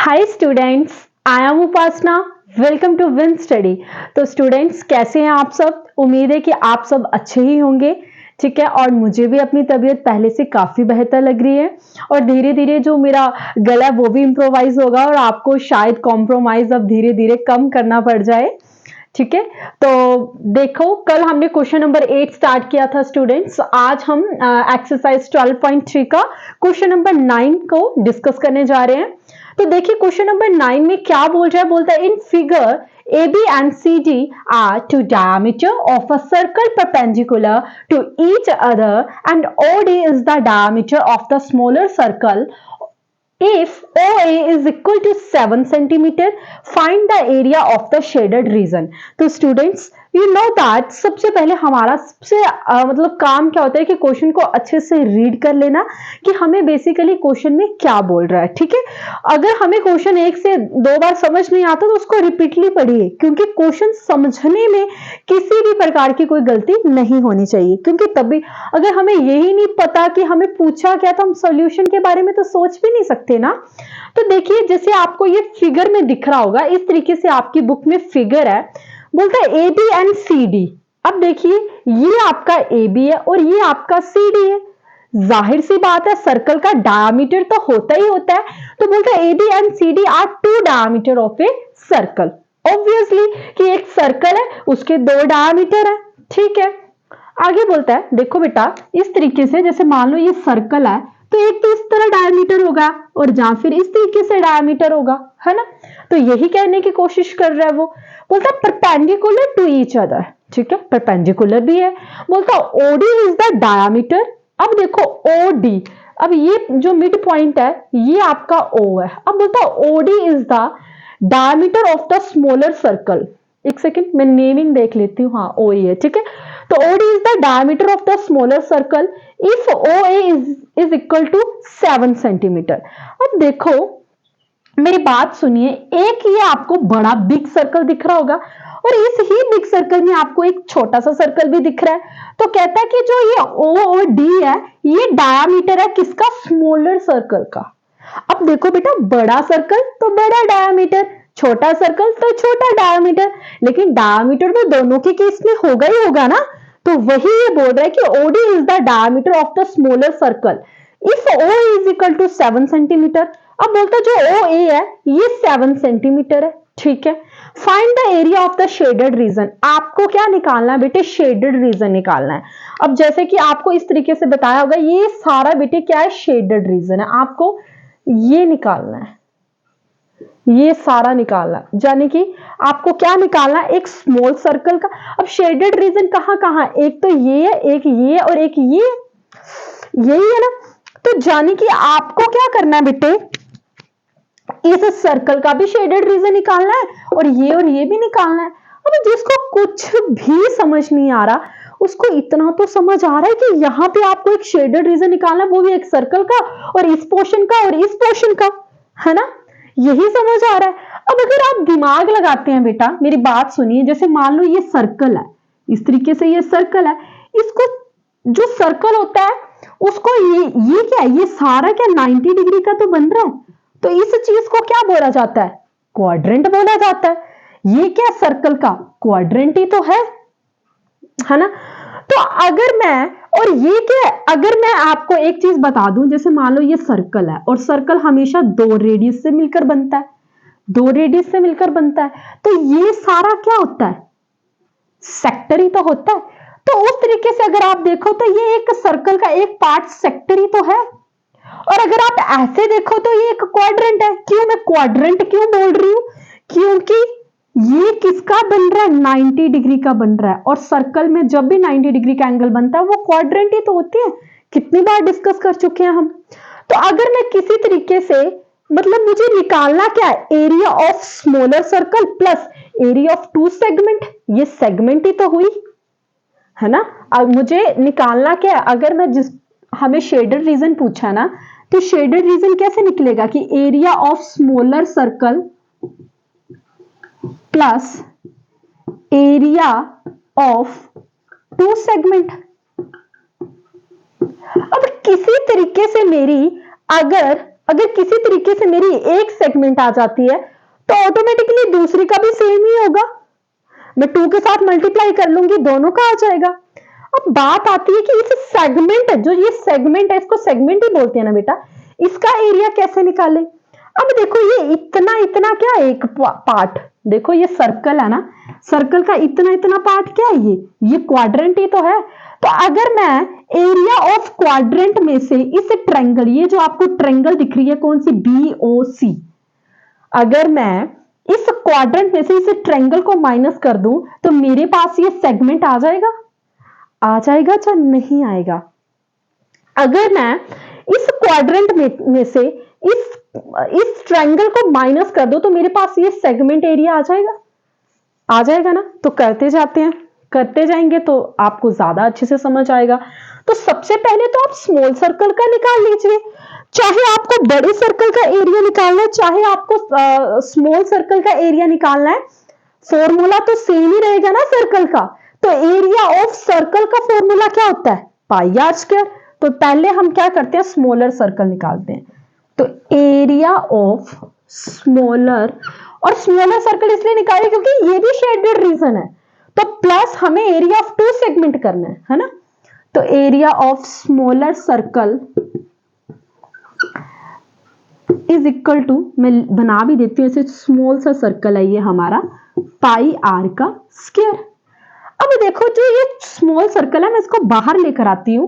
Hi students, I am Upasana. Welcome to win study. तो students कैसे हैं आप सब? उम्मीद है कि आप सब अच्छे ही होंगे। ठीक है, और मुझे भी अपनी तबीयत पहले से काफी बेहतर लग रही है और धीरे धीरे जो मेरा गला है वो भी इम्प्रोवाइज होगा और आपको शायद कॉम्प्रोमाइज अब धीरे धीरे कम करना पड़ जाए। ठीक है, तो देखो कल हमने क्वेश्चन नंबर 8 स्टार्ट किया था स्टूडेंट्स। आज हम एक्सरसाइज 12.3 का क्वेश्चन नंबर 9 को डिस्कस करने जा रहे हैं। तो देखिए क्वेश्चन नंबर 9 में क्या बोल रहा है, बोलता है in figure AB and CD are two diameter of a circle perpendicular to each other and OD is the diameter of the smaller circle. If OA is equal to 7 centimeter, find the area of the shaded region. तो students you know that सबसे पहले हमारा सबसे मतलब काम क्या होता है कि क्वेश्चन को अच्छे से रीड कर लेना कि हमें बेसिकली क्वेश्चन में क्या बोल रहा है। ठीक है, अगर हमें क्वेश्चन एक से दो बार समझ नहीं आता तो उसको रिपीटली पढ़िए, क्योंकि क्वेश्चन समझने में किसी भी प्रकार की कोई गलती नहीं होनी चाहिए। क्योंकि तभी अगर हमें यही नहीं पता कि हमें पूछा क्या तो हम सॉल्यूशन के बारे में तो सोच भी नहीं सकते ना। तो देखिए जैसे आपको ये फिगर में दिख रहा होगा, इस तरीके से आपकी बुक में फिगर है, बोलता है A B and C D. अब देखिए ये आपका ए बी है और ये आपका सी डी है। जाहिर सी बात है सर्कल का डायमीटर तो होता ही होता है, तो बोलता है A B and C D are two diameter of a circle. Obviously कि एक सर्कल है उसके दो डायमीटर है। ठीक है, आगे बोलता है देखो बेटा इस तरीके से, जैसे मान लो ये सर्कल है तो एक तो इस तरह डायमीटर होगा और या फिर इस तरीके से डायमीटर होगा, है ना। तो यही कहने की कोशिश कर रहा है वो। बोलता है परपेंडिकुलर टू ईच अदर। ठीक है, परपेंडिकुलर भी है। बोलता है ओडी इज द डायमीटर। अब देखो ओडी, अब ये जो मिड पॉइंट है ये आपका ओ है। अब बोलता है OD is the diameter of the smaller circle. एक सेकेंड मैं नेमिंग देख लेती हूँ। हाँ ओ है। ठीक है, तो OD is the diameter of the smaller circle if OA is equal to 7 centimeter. अब देखो मेरी बात सुनिए, एक ये आपको बड़ा बिग सर्कल दिख रहा होगा और इस ही बिग सर्कल में आपको एक छोटा सा सर्कल भी दिख रहा है। तो कहता है कि जो ये O और D है ये डायमीटर है किसका? स्मॉलर सर्कल का। अब देखो बेटा बड़ा सर्कल तो बड़ा डायमीटर, छोटा सर्कल तो छोटा डायमीटर, लेकिन डायमीटर तो दोनों के केस में होगा ही होगा ना। तो वही ये बोल रहा है कि OD is the diameter of the smaller circle if O is equal to 7 centimetre. अब बोलता जो OA है ये 7 सेंटीमीटर है। ठीक है, find the area of the shaded region. आपको क्या निकालना है बेटे? शेडेड रीजन निकालना है। अब जैसे कि आपको इस तरीके से बताया होगा ये सारा बेटे क्या है? शेडेड रीजन है। आपको ये निकालना है, ये सारा निकालना, यानी कि आपको क्या निकालना? एक स्मॉल सर्कल का। अब शेडेड रीजन कहां कहां? एक तो ये है, एक ये और एक ये, यही है ना। तो यानी कि आपको क्या करना है बेटे? इस सर्कल का भी शेडेड रीजन निकालना है और ये भी निकालना है। अब जिसको कुछ भी समझ नहीं आ रहा उसको इतना तो समझ आ रहा है कि यहाँ पे आपको एक शेडेड रीजन निकालना है, वो भी एक सर्कल का और इस पोर्शन का और इस पोर्शन का, है ना। यही समझ आ रहा है। अब अगर आप दिमाग लगाते हैं बेटा, मेरी बात सुनिए, जैसे मान लो ये सर्कल है, इस तरीके से ये सर्कल है, इसको जो सर्कल होता है उसको ये क्या है? ये सारा क्या 90 डिग्री का तो बन रहा है, तो इस चीज को क्या बोला जाता है? क्वाड्रेंट बोला जाता है। ये क्या सर्कल का क्वाड्रेंट ही तो है ना। तो अगर मैं, और ये क्या है, अगर मैं आपको एक चीज बता दूं, जैसे मान लो ये सर्कल है और सर्कल हमेशा दो रेडियस से मिलकर बनता है, दो रेडियस से मिलकर बनता है, तो ये सारा क्या होता है? सेक्टर ही तो होता है। तो उस तरीके से अगर आप देखो तो ये एक सर्कल का एक पार्ट सेक्टर ही तो है। और अगर आप ऐसे देखो तो ये एक क्वाड्रेंट है। क्यों मैं क्वाड्रेंट क्यों बोल रही हूं? क्योंकि ये किसका बन रहा है? 90 डिग्री का बन रहा है, और सर्कल में जब भी 90 डिग्री का एंगल बनता है वो क्वाड्रेंट ही तो होती है। कितनी बार डिस्कस कर चुके हैं हम। तो अगर मैं किसी तरीके से, मतलब मुझे निकालना क्या है? Area of smaller circle plus area of two segment, ये सेगमेंट ही तो हुई, है ना। अब मुझे निकालना क्या है? अगर मैं हमें शेडेड रीजन पूछा ना, तो शेडेड रीजन कैसे निकलेगा कि area of smaller circle plus area of two segment. अब किसी तरीके से मेरी अगर अगर किसी तरीके से मेरी एक सेगमेंट आ जाती है तो ऑटोमेटिकली दूसरी का भी सेम ही होगा, मैं 2 के साथ मल्टीप्लाई कर लूंगी, दोनों का आ जाएगा। अब बात आती है कि इस सेगमेंट, जो ये सेगमेंट है, इसको सेगमेंट ही बोलते हैं ना बेटा, इसका एरिया कैसे निकालें। अब देखो ये इतना इतना क्या एक पार्ट, देखो ये सर्कल है ना, सर्कल का इतना इतना पार्ट क्या है, ये क्वाड्रेंट ही तो है। तो अगर मैं एरिया ऑफ क्वाड्रेंट में से इस ट्रायंगल, ये जो आपको ट्रायंगल दिख रही है कौन सी, BOC, अगर मैं इस क्वाड्रेंट में से इस ट्रायंगल को माइनस कर दूं तो मेरे पास ये सेगमेंट आ जाएगा, आ जाएगा या नहीं आएगा। अगर मैं इस क्वाड्रेंट में से इस ट्रायंगल को माइनस कर दो तो मेरे पास ये सेगमेंट एरिया आ जाएगा, आ जाएगा ना। तो करते जाते हैं, करते जाएंगे तो आपको ज्यादा अच्छे से समझ आएगा। तो सबसे पहले तो आप स्मॉल सर्कल का निकाल लीजिए, चाहे आपको बड़े सर्कल का एरिया निकालना है, चाहे आपको स्मॉल सर्कल का एरिया निकालना है, फॉर्मूला तो सेम ही रहेगा ना सर्कल का। तो एरिया ऑफ सर्कल का फॉर्मूला क्या होता है, पाई आर स्क्वायर। तो पहले हम क्या करते हैं, स्मॉलर सर्कल निकालते हैं। तो एरिया ऑफ स्मॉलर, और स्मॉलर सर्कल इसलिए निकाले क्योंकि ये भी शेडेड रीजन है, तो प्लस हमें एरिया ऑफ 2 सेगमेंट करना है ना। तो area of smaller circle is equal to, मैं बना भी देती हूँ, ऐसे स्मॉल सा सर्कल है ये हमारा, पाई आर का स्क्वायर। अब देखो जो ये स्मॉल सर्कल है, मैं इसको बाहर लेकर आती हूं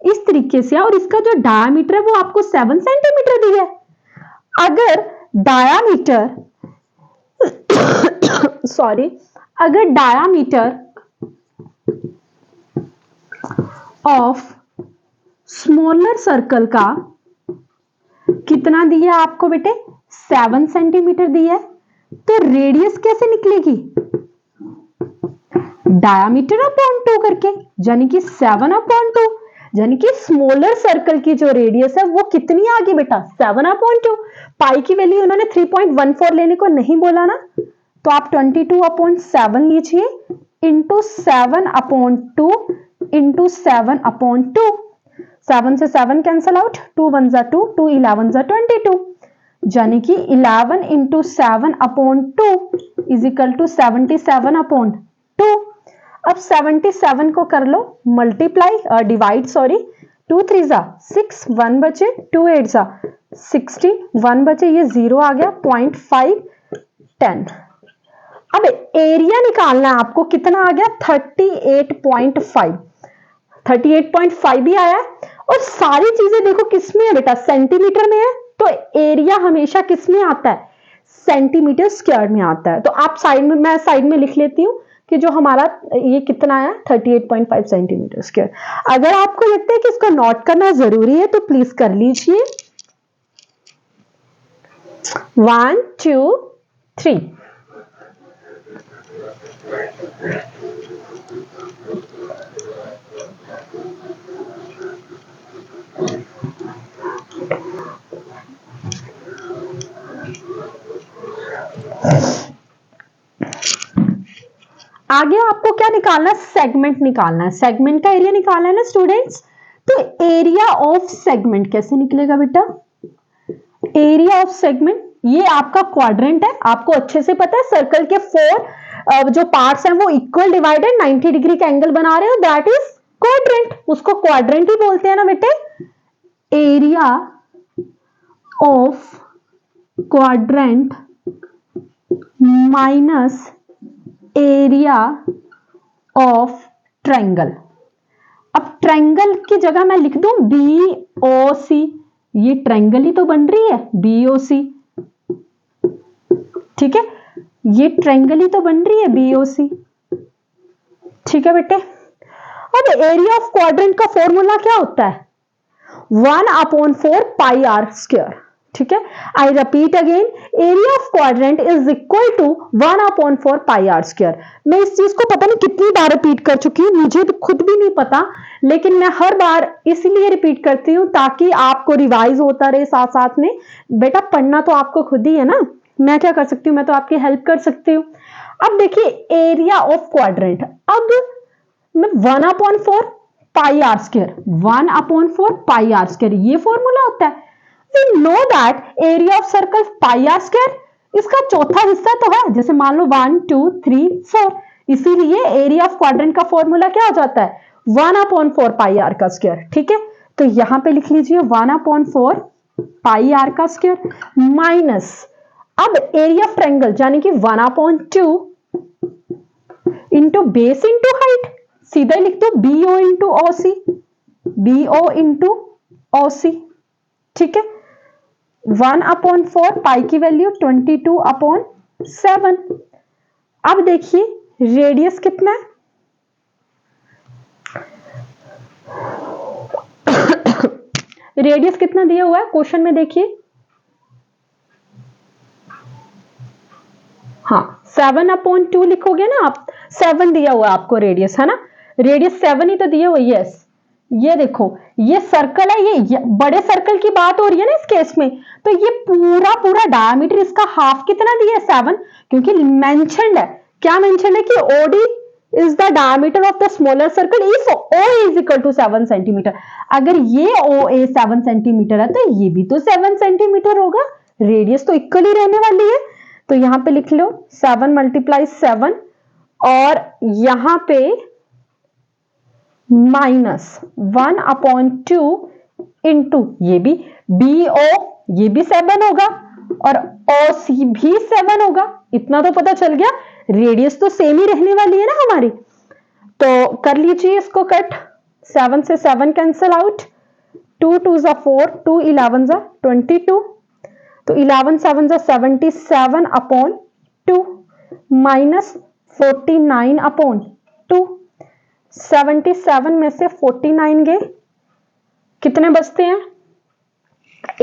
इस तरीके से, और इसका जो डायामीटर है वो आपको 7 सेंटीमीटर दिया है। अगर डायामीटर सॉरी, अगर डायामीटर ऑफ स्मॉलर सर्कल का कितना दिया आपको बेटे, 7 सेंटीमीटर दिया है, तो रेडियस कैसे निकलेगी, डायामीटर अपॉन 2 करके, यानी कि 7/2, यानी कि स्मॉलर सर्कल की जो रेडियस है वो कितनी आ गई बेटा, 7/2। पाई की वैल्यू उन्होंने 3.14 लेने को नहीं बोला ना, तो आप 22/7 लीजिए इंटू 7/2 इंटू 7/2। 7 से 7 कैंसल आउट, 2 1 जा 2, 2 11 जा 22, यानी कि 11 इंटू 7/2 इज इक्वल टू 77/2। अब 77 को कर लो मल्टीप्लाई, डिवाइड सॉरी, 2 3 जा 6, 1 बचे, 2 8 जा 16, 1 बचे, ये 0 आ गया, 0.5 10। अब एरिया निकालना है आपको, कितना आ गया, 38.5, 38.5 भी आया है। और सारी चीजें देखो किस में है बेटा, सेंटीमीटर में है, तो एरिया हमेशा किस में आता है, सेंटीमीटर स्क्वायर में आता है। तो आप साइड में, मैं साइड में लिख लेती हूं कि जो हमारा ये कितना है, 38.5 सेंटीमीटर स्क्वायर। अगर आपको लगता है कि इसको नोट करना जरूरी है तो प्लीज कर लीजिए। 1 2 3। आगे आपको क्या निकालना है, सेगमेंट निकालना है, सेगमेंट का एरिया निकालना है ना स्टूडेंट्स। तो एरिया ऑफ सेगमेंट कैसे निकलेगा बेटा, एरिया ऑफ सेगमेंट, ये आपका क्वाड्रेंट है, आपको अच्छे से पता है, सर्कल के 4 जो पार्ट्स हैं वो इक्वल डिवाइडेड 90 डिग्री का एंगल बना रहे हो, दैट इज क्वाड्रेंट, उसको क्वाड्रेंट ही बोलते हैं ना बेटे। Area of quadrant minus area of triangle. अब ट्रायंगल की जगह मैं लिख दूं BOC, ये ट्रायंगल ही तो बन रही है BOC, ठीक है, ये ट्रायंगल ही तो बन रही है BOC, ठीक है बेटे। अब एरिया ऑफ क्वाड्रेंट का फॉर्मूला क्या होता है, 1/4 पाई आर स्क्वायर, ठीक है। I repeat again, area of quadrant is equal to 1/4 pi are square. मैं इस चीज को पता नहीं कितनी बार रिपीट कर चुकी हूँ, मुझे तो खुद भी नहीं पता, लेकिन मैं हर बार इसलिए रिपीट करती हूँ ताकि आपको रिवाइज होता रहे साथ साथ में। बेटा पढ़ना तो आपको खुद ही है ना, मैं क्या कर सकती हूँ, मैं तो आपकी हेल्प कर सकती हूँ। अब देखिए एरिया ऑफ क्वाड्रेंट, अब मैं 1/4 pi are square, 1/4 pi are square, ये फॉर्मूला होता है। We know that area of circle pi are square, इसका चौथा हिस्सा तो है, जैसे मान लो 1 2 3 4, इसीलिए एरिया ऑफ क्वाड्रेंट का फॉर्मूला क्या हो जाता है 1/4 पाई आर का स्क्वायर। ठीक है, तो यहां पे लिख लीजिए 1/4 पाई आर का स्क्वायर माइनस, अब एरिया ऑफ ट्रायंगल यानी कि 1/2 इंटू बेस इंटू हाइट, सीधा लिख दो BO into OC, BO into OC। ठीक है, 1/4 पाई की वैल्यू 22/7। अब देखिए रेडियस कितना है, रेडियस कितना दिया हुआ है क्वेश्चन में, देखिए हाँ 7/2 लिखोगे ना आप, 7 दिया हुआ है आपको रेडियस, है ना, रेडियस 7 ही तो दिया हुआ है। यस, ये देखो ये सर्कल है, ये बड़े सर्कल की बात हो रही है ना इस केस में, तो ये पूरा पूरा डायमीटर इसका हाफ कितना दिया है 7, क्योंकि मेंशन्ड है, क्या मेंशन्ड है कि OD is the diameter of the smaller circle if O is equal to 7 centimetre. अगर ये ओ ए 7 सेंटीमीटर है तो ये भी तो 7 सेंटीमीटर होगा, रेडियस तो इक्वल ही रहने वाली है। तो यहां पे लिख लो 7 × 7 और यहां पे माइनस 1/2 इंटू ये भी BO, ये भी 7 होगा और OC भी 7 होगा। इतना तो पता चल गया, रेडियस तो सेम ही रहने वाली है ना हमारी। तो कर लीजिए इसको कट, 7 से 7 कैंसिल आउट, 2 2 4, 2 11 22, तो 11 7 77/2 माइनस 49/2, 77 में से 49 गए, कितने बचते हैं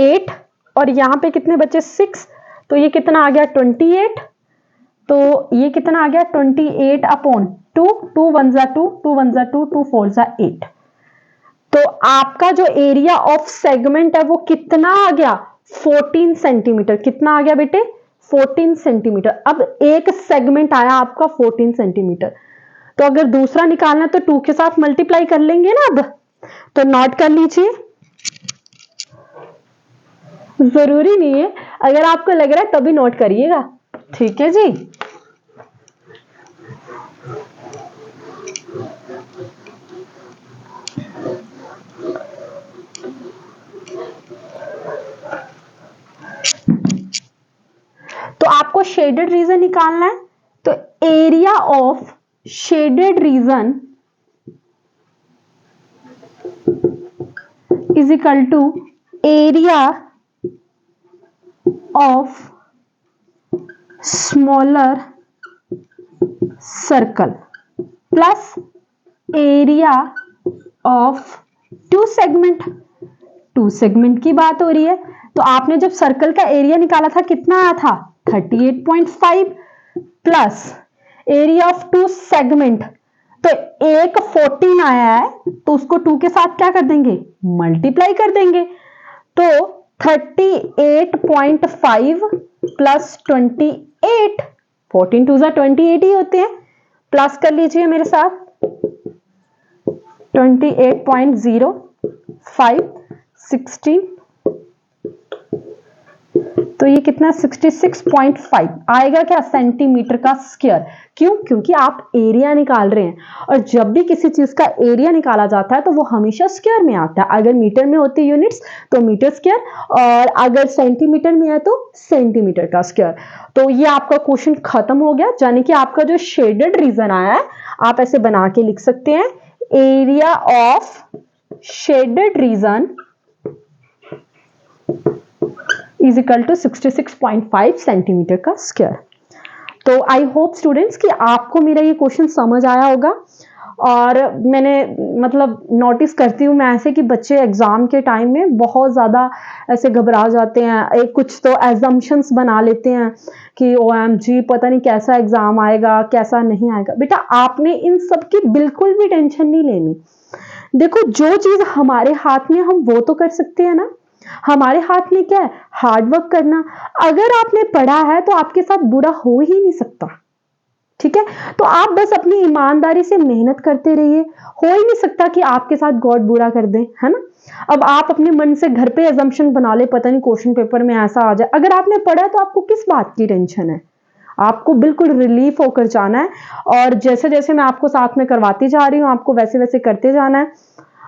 8, और यहां पे कितने बचे 6, तो ये कितना आ गया 28, तो ये कितना आ गया 28/2, 2 1 2, 2 1 2, 2 4 8। तो आपका जो एरिया ऑफ सेगमेंट है वो कितना आ गया 14 सेंटीमीटर। कितना आ गया बेटे 14 सेंटीमीटर। अब एक सेगमेंट आया आपका 14 सेंटीमीटर, तो अगर दूसरा निकालना है तो 2 के साथ मल्टीप्लाई कर लेंगे ना। अब तो नोट कर लीजिए, जरूरी नहीं है, अगर आपको लग रहा है तभी नोट करिएगा, ठीक है जी। तो आपको शेडेड रीजन निकालना है, तो area of shaded region is equal to area of smaller circle plus area of two segment. Two segment की बात हो रही है, तो आपने जब सर्कल का एरिया निकाला था कितना आया था 38.5 plus area of two segment, तो एक 14 आया है, तो उसको 2 के साथ क्या कर देंगे मल्टीप्लाई कर देंगे, तो 38.5 प्लस 28, 14 2 28 ही होते हैं, प्लस कर लीजिए मेरे साथ 28.05 16, तो ये कितना 66.5 आएगा क्या सेंटीमीटर का स्क्वायर। क्यों? क्योंकि आप एरिया निकाल रहे हैं, और जब भी किसी चीज का एरिया निकाला जाता है तो वो हमेशा स्क्वायर में आता है। अगर मीटर में होती यूनिट्स तो मीटर स्क्वायर, और अगर सेंटीमीटर में है तो सेंटीमीटर का स्क्वायर। तो ये आपका क्वेश्चन खत्म हो गया, यानी कि आपका जो शेडेड रीजन आया है आप ऐसे बना के लिख सकते हैं, area of shaded region is equal to 66.5 centimetre का स्क्वायर। तो आई होप स्टूडेंट्स कि आपको मेरा ये क्वेश्चन समझ आया होगा। और मैंने मतलब नोटिस करती हूँ मैं ऐसे कि बच्चे एग्जाम के टाइम में बहुत ज़्यादा ऐसे घबरा जाते हैं, एक कुछ तो एजम्पशंस बना लेते हैं कि OMG पता नहीं कैसा एग्जाम आएगा कैसा नहीं आएगा। बेटा आपने इन सब की बिल्कुल भी टेंशन नहीं लेनी। देखो जो चीज़ हमारे हाथ में हम वो तो कर सकते हैं ना, हमारे हाथ में क्या है हार्ड वर्क करना। अगर आपने पढ़ा है तो आपके साथ बुरा हो ही नहीं सकता, ठीक है। तो आप बस अपनी ईमानदारी से मेहनत करते रहिए, हो ही नहीं सकता कि आपके साथ गॉड बुरा कर दे, है ना। अब आप अपने मन से घर पे अजम्पशन बना ले, पता नहीं क्वेश्चन पेपर में ऐसा आ जाए, अगर आपने पढ़ा है तो आपको किस बात की टेंशन है, आपको बिल्कुल रिलीफ होकर जाना है। और जैसे जैसे मैं आपको साथ में करवाती जा रही हूं, आपको वैसे वैसे करते जाना है।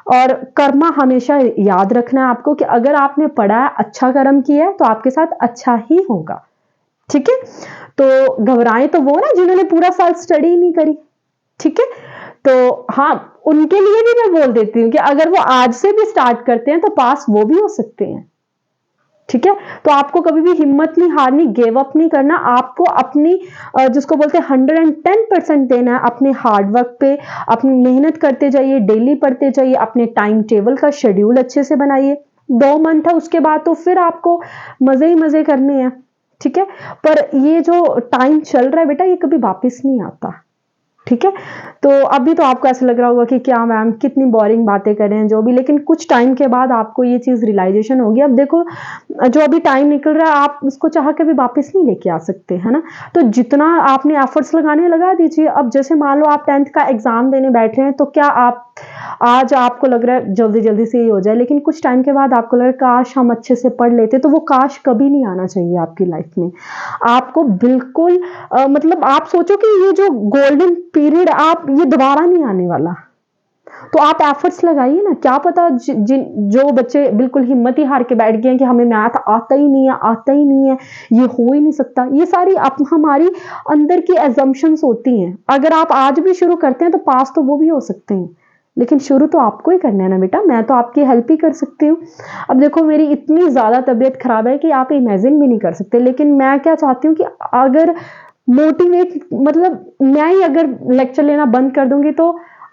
और कर्मा हमेशा याद रखना है आपको कि अगर आपने पढ़ा है, अच्छा कर्म किया है, तो आपके साथ अच्छा ही होगा, ठीक है। तो घबराएं तो वो ना जिन्होंने पूरा साल स्टडी नहीं करी, ठीक है। तो हाँ, उनके लिए भी मैं बोल देती हूँ कि अगर वो आज से भी स्टार्ट करते हैं तो पास वो भी हो सकते हैं, ठीक है। तो आपको कभी भी हिम्मत नहीं हारनी, गिव अप नहीं करना, आपको अपनी जिसको बोलते हैं 110% देना है अपने हार्डवर्क पे। अपनी मेहनत करते जाइए, डेली पढ़ते जाइए, अपने टाइम टेबल का शेड्यूल अच्छे से बनाइए। 2 मंथ है, उसके बाद तो फिर आपको मजे ही मजे करने हैं, ठीक है। पर ये जो टाइम चल रहा है बेटा, ये कभी वापस नहीं आता, ठीक है। तो अभी तो आपको ऐसा लग रहा होगा कि क्या मैम कितनी बोरिंग बातें कर रहे हैं जो भी, लेकिन कुछ टाइम के बाद आपको ये चीज रियलाइजेशन होगी। अब देखो, जो अभी टाइम निकल रहा है, आप उसको चाह के भी वापस नहीं लेके आ सकते, है ना। तो जितना आपने एफर्ट्स लगाने लगा दीजिए। अब जैसे मान लो आप 10th का एग्जाम देने बैठ रहे हैं, तो क्या आप आज आपको लग रहा है जल्दी जल्दी से ही हो जाए, लेकिन कुछ टाइम के बाद आपको लग रहा है काश हम अच्छे से पढ़ लेते, तो वो काश कभी नहीं आना चाहिए आपकी लाइफ में। आपको बिल्कुल मतलब आप सोचो कि ये जो गोल्डन पीरियड आप ये दोबारा नहीं आने वाला, तो आप एफर्ट्स लगाइए ना। क्या पता जो बच्चे बिल्कुल हिम्मत ही हार के बैठ गए हैं कि हमें मैथ आता ही नहीं है, आता ही नहीं है, ये हो ही नहीं सकता, ये सारी हमारी अंदर की एजम्पशंस होती हैं। अगर आप आज भी शुरू करते हैं तो पास तो वो भी हो सकते हैं, लेकिन शुरू तो आपको ही करना है ना बेटा, मैं तो आपकी हेल्प ही कर सकती हूँ। अब देखो, मेरी इतनी ज़्यादा तबीयत खराब है कि आप इमेजिन भी नहीं कर सकते, लेकिन मैं क्या चाहती हूँ कि अगर मोटिवेट, मतलब मैं ही अगर लेक्चर लेना बंद कर दूंगी तो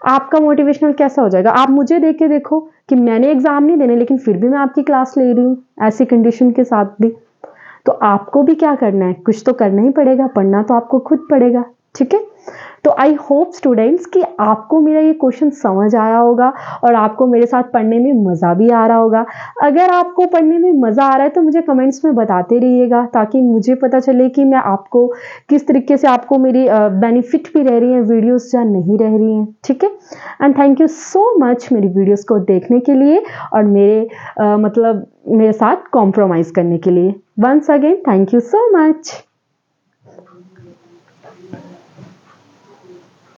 आपका मोटिवेशनल कैसा हो जाएगा। आप मुझे देख के देखो कि मैंने एग्जाम नहीं देने, लेकिन फिर भी मैं आपकी क्लास ले रही हूँ ऐसी कंडीशन के साथ भी। तो आपको भी क्या करना है, कुछ तो करना ही पड़ेगा, पढ़ना तो आपको खुद पड़ेगा, ठीक है। तो आई होप स्टूडेंट्स कि आपको मेरा ये क्वेश्चन समझ आया होगा और आपको मेरे साथ पढ़ने में मज़ा भी आ रहा होगा। अगर आपको पढ़ने में मज़ा आ रहा है तो मुझे कमेंट्स में बताते रहिएगा, ताकि मुझे पता चले कि मैं आपको किस तरीके से, आपको मेरी बेनिफिट भी रह रही हैं वीडियोस या नहीं रह रही हैं, ठीक है। And thank you so much मेरी वीडियोस को देखने के लिए और मतलब मेरे साथ कॉम्प्रोमाइज़ करने के लिए। Once again thank you so much.